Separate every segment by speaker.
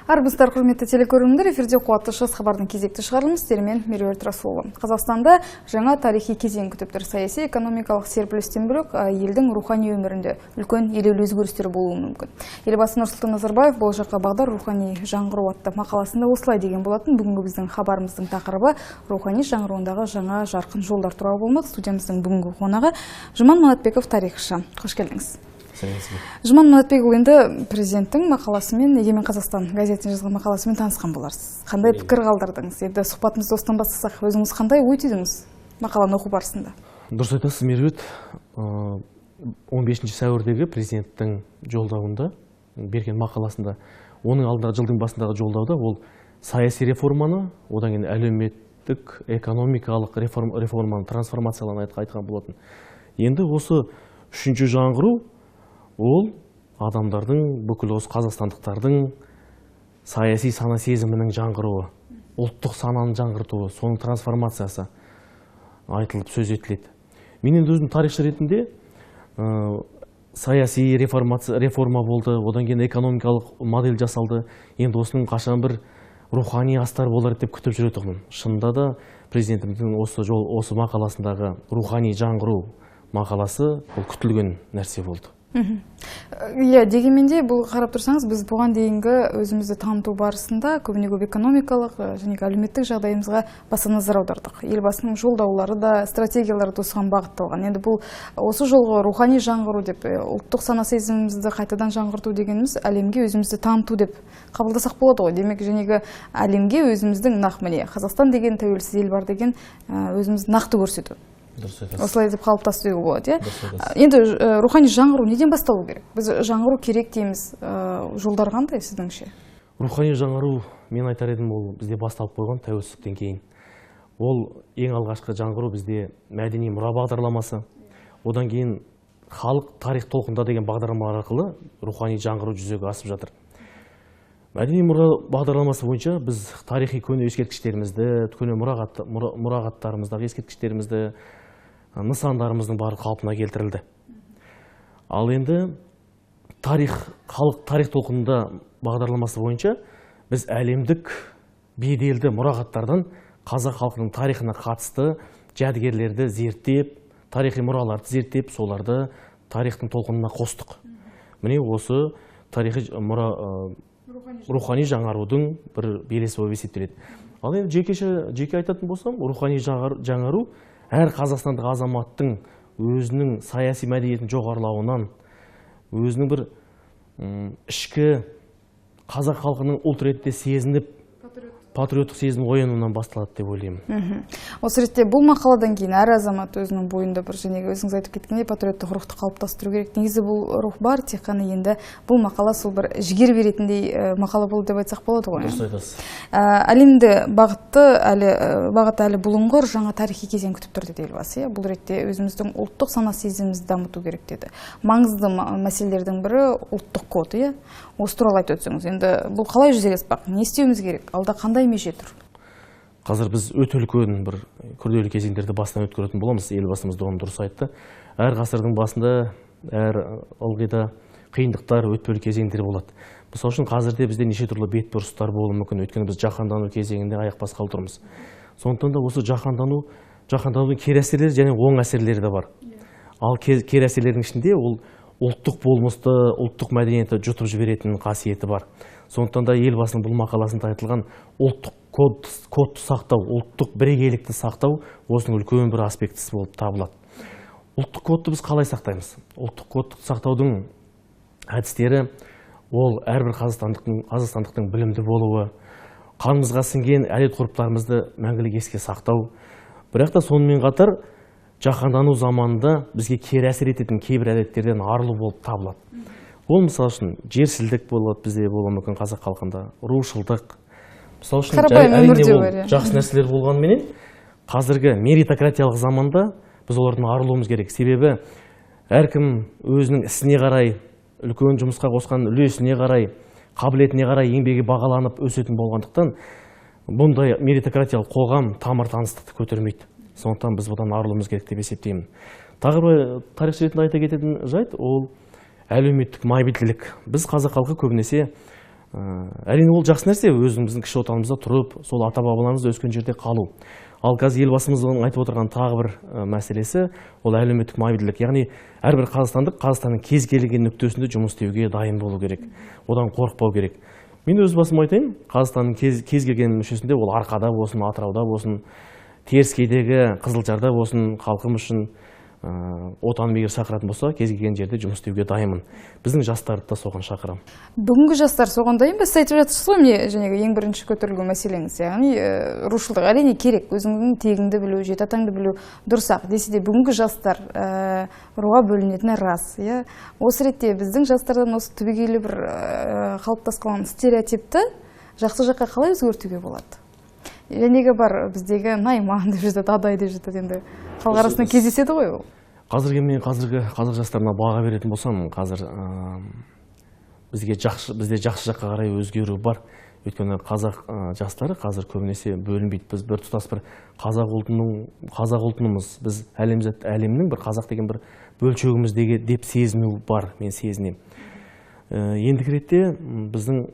Speaker 1: Армысыздар, құрметті телекөрермендер, эфирде қуатты шығыс хабардың кезекті шығарылымы сіздермен Меруерт Расулова. Қазақстанда жаңа тарихи кезең күтіп тұр. Саяси экономикалық серпілістен бөлек елдің рухани өмірінде үлкен елеулі өзгерістер болуы мүмкін. Елбасы Нұрсұлтан Назарбаев болашаққа бағдар рухани жаңғыру атты мақаласында осылай деген болатын. Бүгінгі біздің хабарымыздың тақырыбы рухани жаңғыруындағы жаңа жарқын жолдар туралы болмақ. Студиямыздың бүгінгі қонағы Жұман Манатбеков, тарихшы. Қош келдіңіз. Жұман Манатбеков, енді президенттің мақаласымен, Егемен Қазақстан газетіне жазған мақаласымен танысқан боларсыз. Қандай пікір қалдырдыңыз? Енді сұхбатымызды осыдан бастасақ, өзіңіз қандай ой түйдіңіз мақаланы оқу барысында?
Speaker 2: Дұрыс айтасыз, Меруерт. 15 сәуірдегі президенттің жолдауында, берген мақаласында, оның алдында жылдың басындағы жолдауда ол саяси реформаны, одан кейін әлеуметтік, экономикалық реформаны, трансформацияларын айтқан болатын. Енді осы үшінші жаңғыру ол адамдардың, бүкіл осы қазақстандықтардың саяси сана сезімінің жаңғыруы, ұлттық сананың жаңғыртуы, соның трансформациясы айтылып сөз етіледі. Мен енді өзім тарихшы ретінде саяси реформа болды, одан кейін экономикалық модель жасалды. Енді осының қашан бір рухани астар болар деп күтіп жүретұғым. Шынында да президентіміздің осы мақаласындағы рухани жаңғыру мақаласы ол күтілген нәрсе болды.
Speaker 1: Иә, дегенменде бұл қарап тұрсаңыз, біз бұған дейінгі өзімізді таныту барысында көбіне көп экономикалық және әлеуметтік жағдайымызға баса назар аудардық. Елбасының жолдаулары да, стратегиялары да осыған бағытталған. Енді бұл осы жолғы рухани жаңғыру деп, ұлттық сана сезімімізді қайтадан жаңғырту дегеніміз әлемге өзімізді таныту деп қабылдасақ болады ғой. Демек, жәнегі әлемге өзіміздің міне Қазақстан деген тәуелсіз ел бар деген өзімізді нақты көрсету. Осылай деп қалыптастыруға болады. Енді рухани жаңғыру неден басталу керек? Біз жаңғыру керек дейміз, жолдар қандай сіздіңше?
Speaker 2: Рухани жаңғыру, мен айтар едім, ол бізде басталып қойған тәуелсіздіктен кейін. Ол ең алғашқы жаңғыру бізде мәдени мұра бағдарламасы. Одан кейін халық тарих толқында деген бағдарлама арқылы рухани жаңғыру жүзеге асып жатыр. Мәдени мұра бағдарламасы бойынша біз тарихи көне ескерткіштерімізді, көне мұрағаттарымыздағы ескерткіштерімізді, нысандарымыздың бары қалпына келтірілді. Ал енді халық тарих толқынында бағдарламасы бойынша біз әлемдік беделді мұрағаттардан қазақ халқының тарихына қатысты жәдігерлерді зерттеп, тарихи мұраларды зерттеп, соларды тарихтың толқынына қостық. Міне осы тарихи рухани жаңарудың бір белесі болып есептеледі. Ал енді жеке айтатын болсам, рухани жаңару әр қазақстандық азаматтың өзінің саяси мәдениетін жоғарылауынан, өзінің бір ішкі қазақ халқының ұлт ретінде сезініп, патриоттық сезім оянуынан басталады деп ойлаймын.
Speaker 1: Осы ретте бұл мақаладан кейін әр азамат өзінің бойында бір жәнегі өзіңіз айтып кеткендей патриоттық рухты қалыптастыру керек. Негізі бұл рух бар, тек қана енді бұл мақала сол бір жігер беретіндей мақала болды деп айтсақ болады ғой.
Speaker 2: Дұрыс айтасыз.
Speaker 1: Әлемді бағыты әлі бұлыңғыр жаңа тарихи кезең күтіп тұр деді елбасы. Бұл ретте өзіміздің ұлттық сана сезімімізді дамыту керек деді. Маңызды мәселелердің бірі ұлттық код. Осы туралы айтып өтсеңіз, енді бұл қалай жүзеге аспақ? Не істеуіміз керек? Алда қандай меже тұр?
Speaker 2: Қазір біз өте үлкен бір күрделі кезеңдерді бастан өткеретін боламыз. Елбасымыз оны дұрыс айтты. Әр ғасырдың басында, әр ылғида қиындықтар, өтпелі кезеңдер болады. Мысалы үшін қазірде бізде неше түрлі бетбұрыстар болуы мүмкін. Өйткені біз жаһандану кезеңінде аяқ басқалы тұрмыз. Сондықтан да осы жаһанданудың кері әсерлері және оң әсерлері де бар. Ал кері әсерлердің ішінде ол ұлттық болмысты, ұлттық мәдениетті жұтып жіберетін қасиеті бар. Сондықтан да елбасының бұл мақаласында айтылған ұлттық кодты сақтау, ұлттық бірегейлікті сақтау осының үлкен бір аспектісі болып табылады. Ұлттық кодты біз қалай сақтаймыз? Ұлттық кодты сақтаудың әдістері ол әрбір қазақстандықтың білімді болуы, қанымызға сіңген әдет-ғұрыптарымызды мәңгілік еске сақтау. Бірақ та сонымен қатар жаһандану заманында бізге кері әсер ететін кейбір әдеттерден арылу болып табылады. Ол мысалы үшін жерсіздік болады бізде болуы мүмкін қазақ халқында, рушылдық. Мысалы үшін әрине жақсы нәрселер болғанменен қазіргі меритократиялық заманда біз олардан арылуымыз керек. Себебі әркім өзінің ісіне қарай үлкен жұмысқа қосқан үлесіне қарай, қабілетіне қарай еңбегі бағаланып өсетін болғандықтан, бұндай меритократиялық қоғам тамыр таныстықты көтермейді. Сондықтан біз бұдан арылуымыз керек деп есептеймін. Тағы бір тарихшы ретінде айта кететін жайт, ол әлеуметтік мобильділік. Біз қазақ халқы көбінесе, әрине ол жақсы нәрсе, өзіміздің кіші отанымызда тұрып, сол ата-бабаларымыз өскен жерде қалу. Ал қазір елбасымыздың айтып отырған тағы бір мәселесі, ол әлеуметтік мобильділік. Яғни әрбір қазақстандық Қазақстанның кез келген нүктесінде жұмыс істеуге дайын болу керек. Одан қорықпау керек. Мен өз басым айтайын, Қазақстанның кез келген мүшесінде, ол Арқада болсын, Атырауда болсын, Теріскейдегі, Қызылжарда болсын, халқым үшін отаным егер шақыратын болса, кез келген жерде жұмыс істеуге дайынмын. Біздің жастарды да соған шақырамын.
Speaker 1: Бүгінгі жастар соған дайын ба? Сіз айтып жатырсыз ғой, міне жаңағы ең бірінші көтерілген мәселеңіз, яғни рушылдық әрине керек, өзіңнің тегіңді білу, жеті атаңды білу дұрыс-ақ. Десе де бүгінгі жастар руға бөлінетіні рас. Осы ретте біздің жастардан осы түбегейлі бір қалыптасқан стереотипті жақсы жаққа қалай өзгертуге болады? Жәнегі бар біздегі Найман деп жатады, Адай деп жатады, енді халық арасында кездеседі ғой ол.
Speaker 2: Мен қазір жастарына баға беретін болсам, қазір бізде жақсы жаққа қарай өзгеру бар. Өйткені қазақ жастары қазір көбінесе бөлінбейді. Біз бір тұтас бір қазақ ұлтынымыз, біз әлемнің бір қазақ деген бір бөлшегіміз деп сезіну бар, мен сезінемін. Ендігі ретте біздің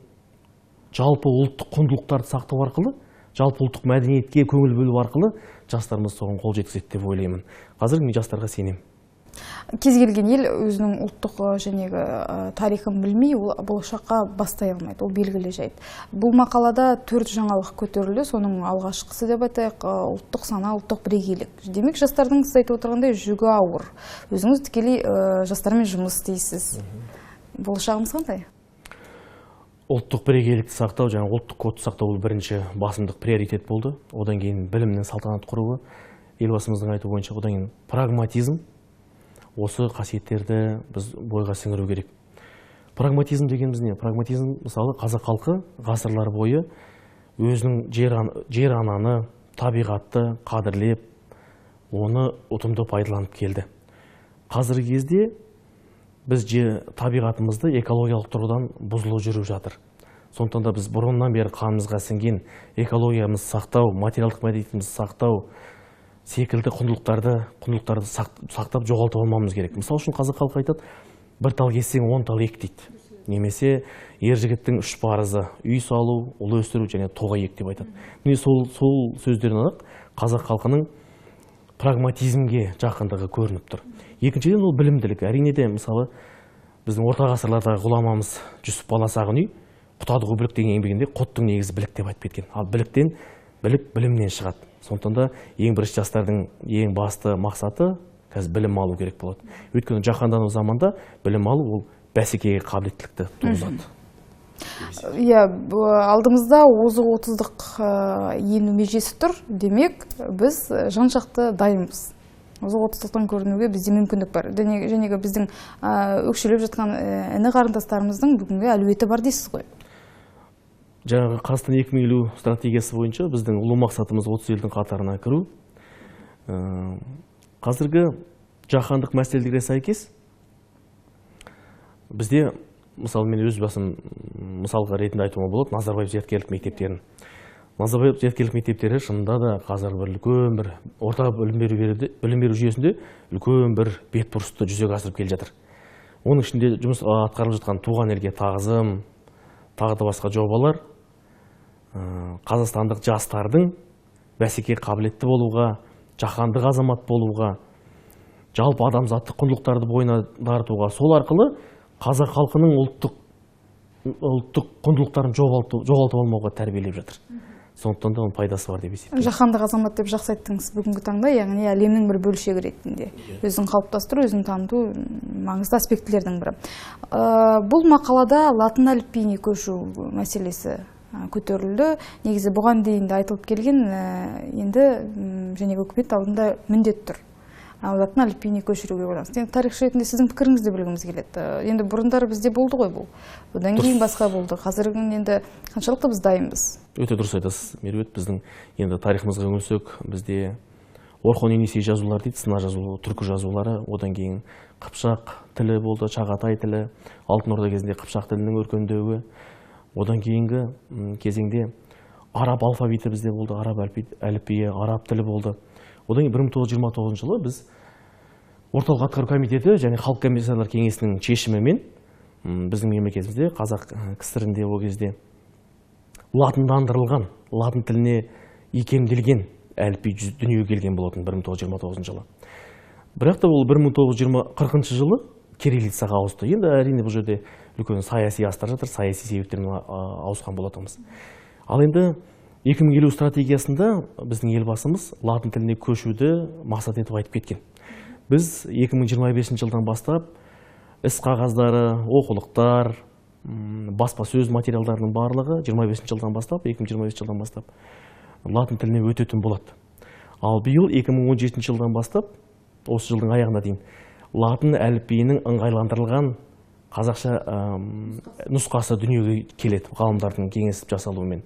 Speaker 2: жалпы ұлттық құндылықтарды сақтау арқылы, жалпы ұлттық мәдениетке көңіл бөлу арқылы жастарымыз соған қол жеткізеді деп ойлаймын. Қазір мен жастарға сенемін.
Speaker 1: Кез келген ел өзінің ұлттық жәнегі тарихын білмей, ол болашаққа бастай алмайды, ол белгілі жайт. Бұл мақалада 4 жаңалық көтерілді, соның алғашқысы деп айтайық, ұлттық сана, ұлттық бірегейлік. Демек, жастардың сіз айтып отырғандай жүгі ауыр. Өзіңіз тікелей жастармен жұмыс істейсіз. Болашағымыз қандай?
Speaker 2: Ұлттық бірегейлікті сақтау, және ұлттық кодты сақтау бұл бірінші басымдық приоритет болды. Одан кейін білімнің салтанат құруы, елбасымыздың айтуы бойынша, одан кейін прагматизм. Осы қасиеттерді біз бойға сіңіру керек. Прагматизм дегеніміз не? Прагматизм, мысалы, қазақ халқы ғасырлар бойы өзінің жер ананы, табиғатты қадірлеп, оны ұтымды пайдаланып келді. Қазіргі кезде біз табиғатымызды экологиялық тұрғыдан бұзылып жүріп жатыр. Сондықтан да біз бұрыннан бері қанымызға сіңген экологиямызды сақтау, материалдық мәдениетімізді сақтау секілді құндылықтарды сақтап жоғалтып алмамыз керек. Мысалы үшін қазақ халқы айтады, бір тал кессең 10 тал ек дейді. Немесе ер жігіттің 3 парызы: үй салу, ұл өсіру және тоға ек деп айтады. Міне сол сөздерден ақ қазақ халқының прагматизмге жақындығы көрініп тұр. Екіншіден ол білімділік. Әрине де, мысалы, біздің орта ғасырлардағы ғұламамыз Жүсіп Баласағұн құтады ғой білік деген еңбегінде құттың негізі білік деп айтып кеткен. Ал біліктен, білік білімнен шығады. Сондықтан да ең бірінші жастардың ең басты мақсаты қазір білім алу керек болады. Өйткені жаһандану заманда білім алу ол бәсекеге қабілеттілікті туғызады.
Speaker 1: Алдымызда озық 30-дық ену межесі тұр. Демек, біз жан-жақты дайынбыз. Озық 30-дықтан көрінуге бізде мүмкіндік бар. Жәнегі біздің өкшелеп жатқан іні қарындастарымыздың бүгінгі әлеуеті бар дейсіз ғой.
Speaker 2: Жаңағы Қазақстан 2050 стратегиясы бойынша біздің ұлы мақсатымыз 30 елдің қатарына кіру. Қазіргі жаһандық мәселелерге сәйкес бізде, мысалы, мен өз басым мысалға ретінде айтуыма болады, Назарбаев зияткерлік мектептерін. Назарбаев зияткерлік мектептері шынында да қазір бір үлкен бір орта білім беру жүйесінде үлкен бір бетбұрысты жүзеге асырып келе жатыр. Оның ішінде жұмыс атқарылып жатқан туған елге тағзым, тағы да басқа жобалар қазақстандық жастардың бәсекеге қабілетті болуға, жаһандық азамат болуға, жалпы адамзаттық құндылықтарды бойына дарытуға, сол арқылы қазақ халқының ұлттық құндылықтарын жоғалтып алмауға тәрбиелеп жатыр. Сондықтан да оның пайдасы бар деп есептеймін.
Speaker 1: Жаһандық азамат деп жақсы айттыңыз бүгінгі таңда, яғни әлемнің бір бөлшегі ретінде өзін қалыптастыру, өзін таныту маңызды аспектілердің бірі. Бұл мақалада латын әліпбиіне көшу мәселесі көтерілді. Негізі бұған дейін де айтылып келген, енді және үкімет алдында міндет тұр. Латын әліпбиіне көшіруге байланысты. Енді тарихшы ретінде сіздің пікіріңізді білгіміз келеді. Енді бұрындары бізде болды ғой бұл. Одан кейін басқа болды. Қазіргі енді қаншалықты біз дайынбыз?
Speaker 2: Өте дұрыс айтасыз, Меруерт. Біздің енді тарихымызға үңілсек, бізде Орхон Енисей жазулары дейді, сына жазулары, түркі жазулары, одан кейін қыпшақ тілі болды, Чағатай тілі, Алтын Орда кезінде қыпшақ тілінің өркендеуі. Одан кейінгі кезеңде араб алфавиті бізде болды, араб әліпбиі, араб тілі болды. Одан кейін 1929 жылы біз орталық атқару комитеті және халық комиссарлар кеңесінің шешімімен біздің мемлекетімізде, қазақ КСР-інде ол кезде латындандырылған, латын тіліне икемделген әліпби дүниеге келген болатын 1929 жылы. Бірақ та ол 1940 жылы кириллицаға ауысты. Енді әрине бұл жерде үлкен саяси астар жатыр, саяси себептермен ауысқан болатынбыз. Ал енді 2050 стратегиясында біздің елбасымыз латын тіліне көшуді мақсат етіп айтып кеткен. Біз 2025 жылдан бастап іс қағаздары, оқулықтар, баспасөз материалдарының барлығы 2025 жылдан бастап латын тіліне өтетін болады. Ал биыл 2017 жылдан бастап, осы жылдың аяғына дейін латын әліпбиінің ыңғайландырылған қазақша нұсқасы дүниеге келеді, ғалымдардың кеңесіп жасалуымен.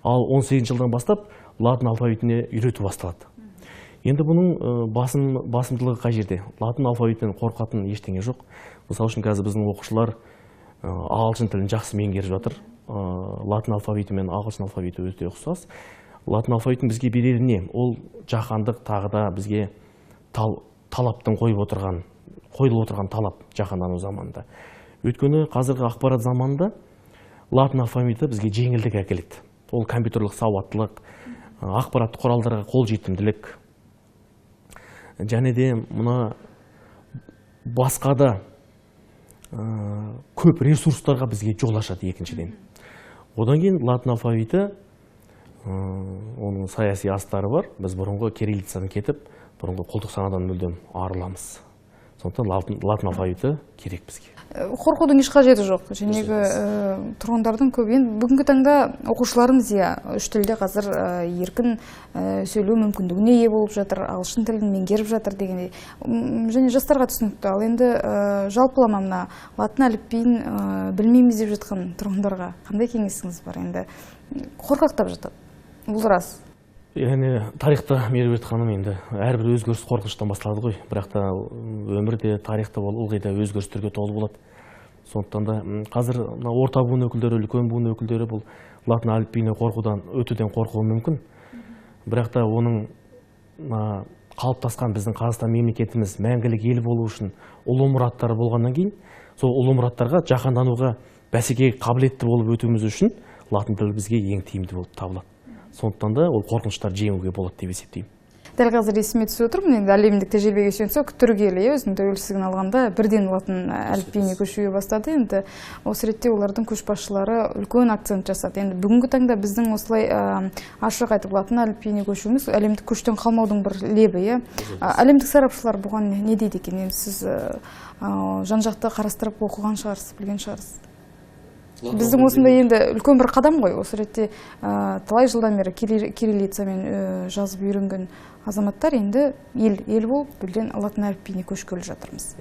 Speaker 2: Ал 18 жылдан бастап латын алфавитіне үйрету басталады. Енді бұның басымдылығы қай жерде? Латын алфавитінен қорқатын ештеңе жоқ. Мысалы үшін қазір біздің оқушылар ағылшын тілін жақсы меңгеріп жатыр. Латын алфавиті мен ағылшын алфавиті өте ұқсас. Латын алфавитінің бізге берері не? Ол жаһандық тағы да бізге талаптың қойылып отырған талап жаһандану заманында. Өйткені қазіргі ақпарат заманында латын алфавиті бізге жеңілдік әкеледі. Ол компьютерлік сауаттылық, ақпараттық құралдарға қолжетімділік, және де мұна басқа да көп ресурстарға бізге жол ашады екіншіден. Одан кейін латын алфавиті, оның саяси астары бар. Біз бұрынғы кириллицадан кетіп, бұрынғы құлдық санадан мүлдем арыламыз. Сондықтан латын алфавиті керек бізге.
Speaker 1: Қорқудың еш қажеті жоқ. Жәнегі тұрғындардың көбейін. Бүгінгі таңда оқушыларымыз үш тілде қазір еркін сөйлеу мүмкіндігіне ие болып жатыр, ағылшын тілін меңгеріп жатыр дегендей. Және жастарға түсінікті. Ал енді жалпылама мына латын әліпбиін білмейміз деп жатқан тұрғындарға қандай кеңесіңіз бар? Енді қорқақтап жатады. Бұл рас.
Speaker 2: Яғни тарихта Меруерт ханым, енді әрбір өзгеріс қорқыныштан басталады ғой. Бірақ та өмірде, тарихта ол ылғи да өзгерістерге толы болады. Сондықтан да қазір орта буын өкілдері, үлкен буын өкілдері бұл латын әліпбиіне өтуден қорқуы мүмкін. Бірақ та оның қалыптасқан біздің Қазақстан мемлекетіміз мәңгілік ел болу үшін ұлы мұраттары болғаннан кейін, сол ұлы мұраттарға жаһандануға бәсекеге қабілетті болып өтуіміз үшін латын тілі бізге ең тиімді болып табылады. Сондықтан да ол қорқыныштар жеңуге болады деп есептеймін.
Speaker 1: Дәл қазір есіме түсіп отырмын, енді әлемдік тәжірибеге сүйенсек, Түркия өзінің тәуелсіздігін алғанда бірден латын әліпбиіне көшуге бастады. Енді осы ретте олардың көшбасшылары үлкен акцент жасады. Енді бүгінгі таңда біздің осылай ашық айтып латын әліпбиіне көшуіміз әлемдік көштен қалмаудың бір лебі. Әлемдік сарапшылар бұған не дейді екен? Енді сіз жан-жақты қарастырып оқыған шығарсыз, білген шығарсыз. Біздің осында енді үлкен бір қадам ғой. Осы ретте талай жылдан бері кириллицамен жазып үйренген азаматтар енді ел болып бірден латын әліпбиіне көшкелі жатырмыз.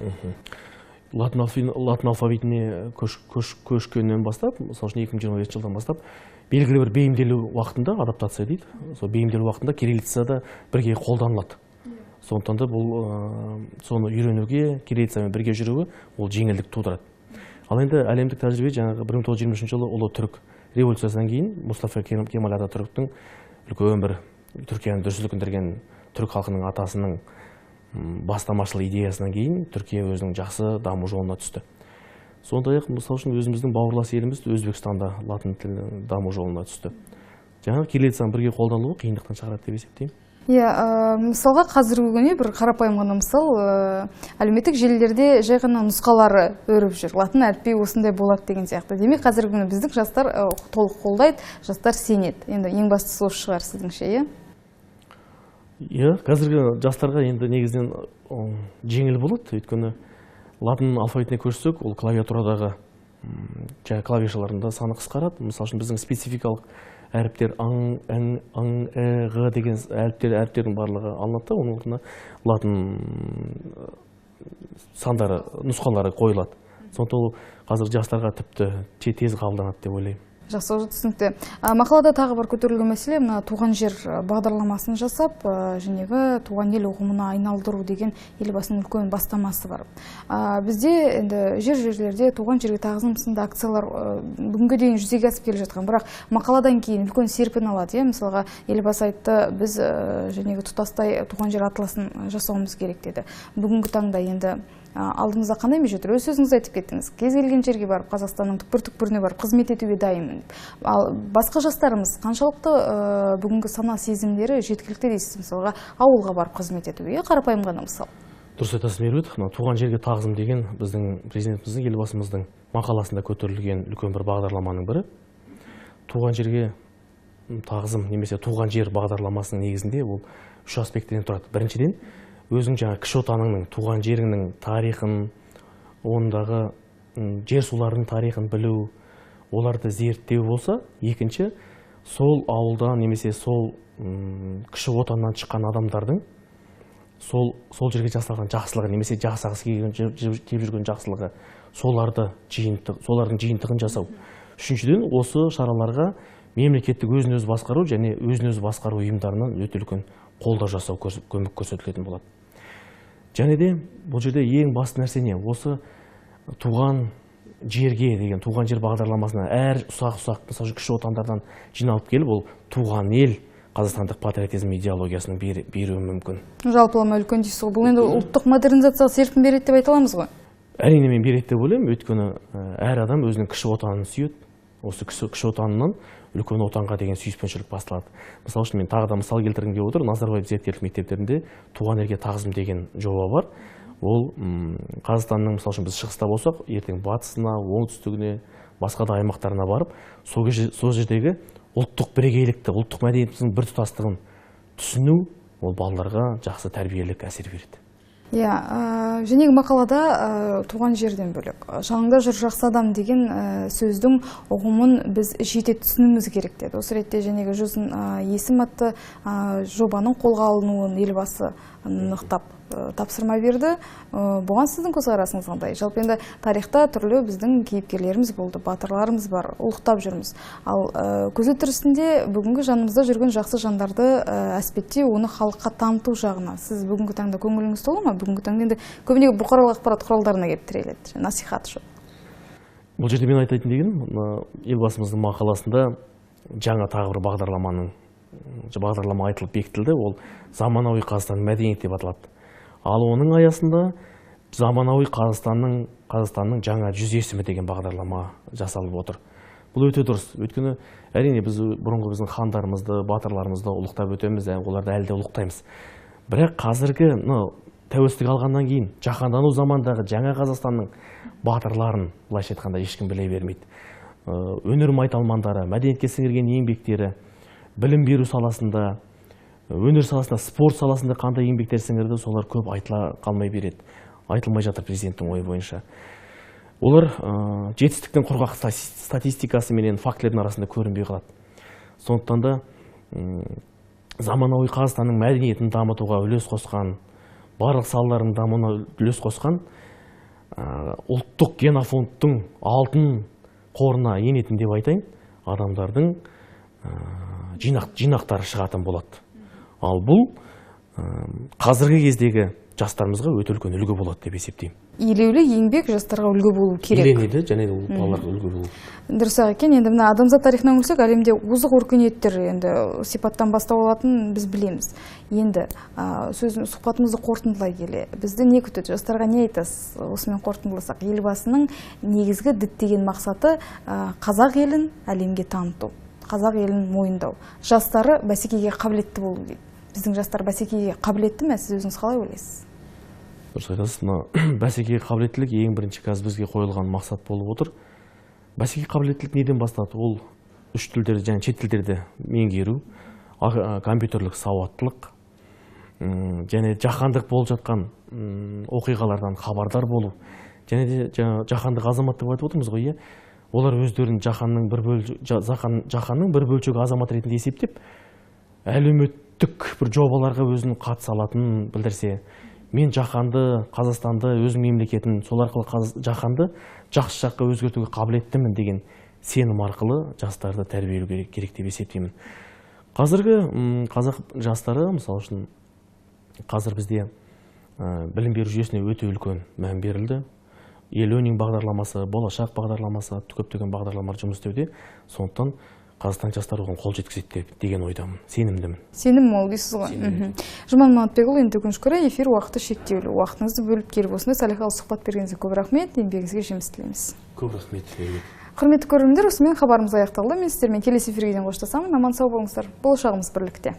Speaker 2: Латын алфавитіне көшкеннен бастап, мысалы үшін 2025 жылдан бастап, белгілі бір бейімделу уақытында, адаптация дейді, сол бейімделу уақытында кириллицада бірге қолданылады. Сондықтан да бұл соны үйренуге, кириллицамен бірге жүруі ол жеңілдік тудырады. Ал енді әлемдік тәжірибе жаңағы 1923 жылы ұлы түрік революциясынан кейін Мұстафа Кемал Ататүріктің үлкен бір Түркияны дүр сілкіндірген түрік халқының атасының бастамашыл идеясынан кейін Түркия өзінің жақсы даму жолына түсті. Сондай-ақ мысалы үшін өзіміздің бауырлас еліміз Өзбекстанда латын тілі даму жолына түсті. Жаңағы кириллицаның бірге қолданылуы қиындықтан шығарады деп есептеймін.
Speaker 1: Мысалға қазіргі күні бір қарапайым ғана мысал, әлеуметтік желілерде жай ғана нұсқалары өріп жүр. Латын әліпбиі осындай болады деген сияқты. Демек қазіргі күні біздің жастар толық қолдайды, жастар сенеді. Енді ең бастысы осы шығар сіздіңше,
Speaker 2: қазіргі жастарға енді негізінен жеңіл болады. Өйткені латын алфавитіне көшсек, ол клавиатурадағы клавишаларында саны қысқарады. Мысалы үшін біздің спецификалық әріптер деген әріптердің барлығы алынады, оның орнына латын сандары, нұсқалары қойылады. Сондықтан ол қазір жастарға тіпті тез қабылданады деп ойлаймын.
Speaker 1: Жақсы, түсінікті. Мақалада тағы бір көтерілген мәселе, мына туған жер бағдарламасын жасап, женегі туған ел ұғымына айналдыру деген елбасының үлкен бастамасы бар. Бізде енді жерлерде туған жерге тағзым сынды акциялар бүгінге дейін жүзеге асып келе жатқан, бірақ мақаладан кейін үлкен серпін алады. Мысалға, елбасы айтты, біз женегі тұтастай туған жер атласын жасауымыз керек деді. Бүгінгі таңда енді алдымызда қандай меже тұр? Өз сөзіңіз айтып кеттіңіз. Кез келген жерге барып, Қазақстанның түкпір-түкпіріне барып қызмет етуге дайынмын. Ал басқа жастарымыз қаншалықты бүгінгі сана сезімдері жеткілікті дейсіз? Мысалға, ауылға барып қызмет етуге, қарапайым ғана мысал.
Speaker 2: Дұрыс айтасыз, Меруерт. Туған жерге тағзым деген біздің президентіміздің, елбасымыздың мақаласында көтерілген үлкен бір бағдарламаның бірі. Туған жерге тағзым немесе туған жер бағдарламасының негізінде ол үш аспекттен тұрады. Біріншіден, өзің жаңа кіші отаныңның, туған жеріңнің тарихын, ондағы жер сулардың тарихын білу, оларды зерттеу болса, екінші, сол ауылдан немесе сол кіші отаннан шыққан адамдардың сол жерге жасалған жақсылығы немесе жасағысы келіп жүрген жақсылығы, солардың жиынтығын жасау. Үшіншіден, осы шараларға мемлекеттік өзін-өзі басқару және өзін-өзі басқару ұйымдарынан өте үлкен қолдау жасау, көмек көрсетілетін болады. Және де бұл жерде ең басты нәрсе не? Осы туған жерге деген туған жер бағдарламасына әр ұсақ-ұсақ мысалы кіші отандардан жиналып келіп, ол туған ел қазақстандық патриотизм идеологиясының беруі мүмкін.
Speaker 1: Жалпылама үлкен дейсіз ғой. Бұл енді ұлттық модернизацияға серпін береді деп айта аламыз ғой?
Speaker 2: Әрине мен береді деп ойлаймын, өйткені әр адам өзінің кіші отанын сүйеді. Осы кіші отанынан үлкен отанға деген сүйіспеншілік басталады. Мысалы үшін мен тағы да мысал келтіргім келіп отыр. Назарбаев зияткерлік мектептерінде туған жерге тағзым деген жоба бар. Ол Қазақстанның, мысалы үшін біз шығыста болсақ, ертең батысына, оңтүстігіне, басқа да аймақтарына барып, сол жердегі ұлттық бірегейлікті, ұлттық мәдениетіміздің біртұтастығын түсіну, ол балаларға жақсы тәрбиелік әсер береді.
Speaker 1: Женегі мақалада туған жерден бөлек, жаныңда жүр жақсы адам деген сөздің ұғымын біз жете түсінуіміз керек деді. Осы ретте женегі жүзін есім атты жобаның қолға алынуын елбасы нықтап тапсырма берді. Бұған сіздің көзқарасыңыз қандай? Жалпы енді тарихта түрлі біздің кейіпкерлеріміз болды, батырларымыз бар, ұлықтап жүрміз. Ал көзі тірісінде бүгінгі жанымызда жүрген жақсы жандарды әспеттеу, оны халыққа таныту жағына сіз бүгінгі таңда көңіліңіз толы ма? Бүгінгі таңда енді көбіне бұқаралық ақпарат құралдарына келіп тіреледі, насихат жоқ.
Speaker 2: Бұл жерде мен айтайын дегенім, елбасымыздың мақаласында жаңа тағы бір бағдарлама айтылып бекітілді, ол заманауи Қазақстан мәдениет деп аталады. Ал оның аясында заманауи Қазақстанның жаңа 100 есімі деген бағдарлама жасалып отыр. Бұл өте дұрыс. Өйткені әрине біз бұрынғы біздің хандарымызды, батырларымызды ұлықтап өтеміз, оларды әлі де ұлықтаймыз. Бірақ қазіргі тәуелсіздік алғаннан кейін жаһандану замандағы жаңа Қазақстанның батырларын былайша айтқанда ешкім біле бермейді. Өнер майталмандары, мәдениетке сіңірген еңбектері, білім беру саласында, өнер саласында, спорт саласында қандай еңбектер сіңірді, солар көп айтыла қалмай береді. Айтылмай жатыр президенттің ойы бойынша. Олар жетістіктің құрғақ статистикасы менен фактілердің арасында көрінбей қалады. Сондықтан да заманауи Қазақстанның мәдениетін дамытуға үлес қосқан, барлық салалардың дамуына үлес қосқан ұлттық генофондтың алтын қорына енетін деп айтайын, адамдардың жинақтары шығатын болады. Ал бұл қазіргі кездегі жастарымызға өте үлкен үлгі болады деп есептеймін.
Speaker 1: Елеулі еңбек жастарға үлгі болу керек.
Speaker 2: Еленеді, және ол балаларға үлгі болу.
Speaker 1: Дұрыс екен. Енді мына адамзат тарихынан көрсек, әлемде озық өркениеттер енді сипаттан бастау алатын біз білеміз. Енді сұхбатымызды қорытындылай келе, бізді не күтеді? Жастарға не айтасыз? Осымен қорытындыласақ, елбасының негізгі діттеген мақсаты қазақ елін әлемге таныту, қазақ елін мойындау. Жастары бәсекеге қабілетті болу дейді. Біздің жастар бәсекеге қабілетті ме? Сіз өзіңіз қалай ойлайсыз?
Speaker 2: Дұрыс айтасыз. Бәсекеге қабілеттілік ең бірінші қазір бізге қойылған мақсат болып отыр. Бәсекеге қабілеттілік неден басталады? Ол үш тілдерді және шет тілдерді меңгеру, компьютерлік сауаттылық, және жаһандық болып жатқан оқиғалардан хабардар болу, және де жаһандық азамат деп айтып отырмыз ғой, олар өздерін жаһанның бір бөлшегі азамат ретінде есептеп, әлеуметтік бір жобаларға өзін қатыса алатынын білдірсе, мен жаһанды, Қазақстанды, өзінің мемлекетін, сол арқылы жаһанды жақсы жаққа өзгертуге қабілеттімін деген сенім арқылы жастарды тәрбиелеу керек деп есептеймін. Қазіргі қазақ жастары, мысалы үшін, қазір бізде білім беру жүйесіне өте үлкен мән берілді. E-learning бағдарламасы, болашақ бағдарламасы, көптеген бағдарламалар жұмыс істеуде. Сондықтан Қазақстан жастары оған қол жеткізеді деген ойдамын, сенімдімін.
Speaker 1: Сенім мол дейсіз ғой. Жұман Маматбекұлы, енді өкінішке орай эфир уақыты шектеулі. Уақытыңызды бөліп келіп осындай салиқалы сұхбат бергеніңізге көп рахмет, еңбегіңізге жеміс тілейміз.
Speaker 2: Көп рахмет.
Speaker 1: Құрметті көрермендер, осымен хабарымыз аяқталды. Мен сіздермен келесі эфирге дейін қоштасамын. Аман сау болыңыздар. Болашағымыз бірлікте.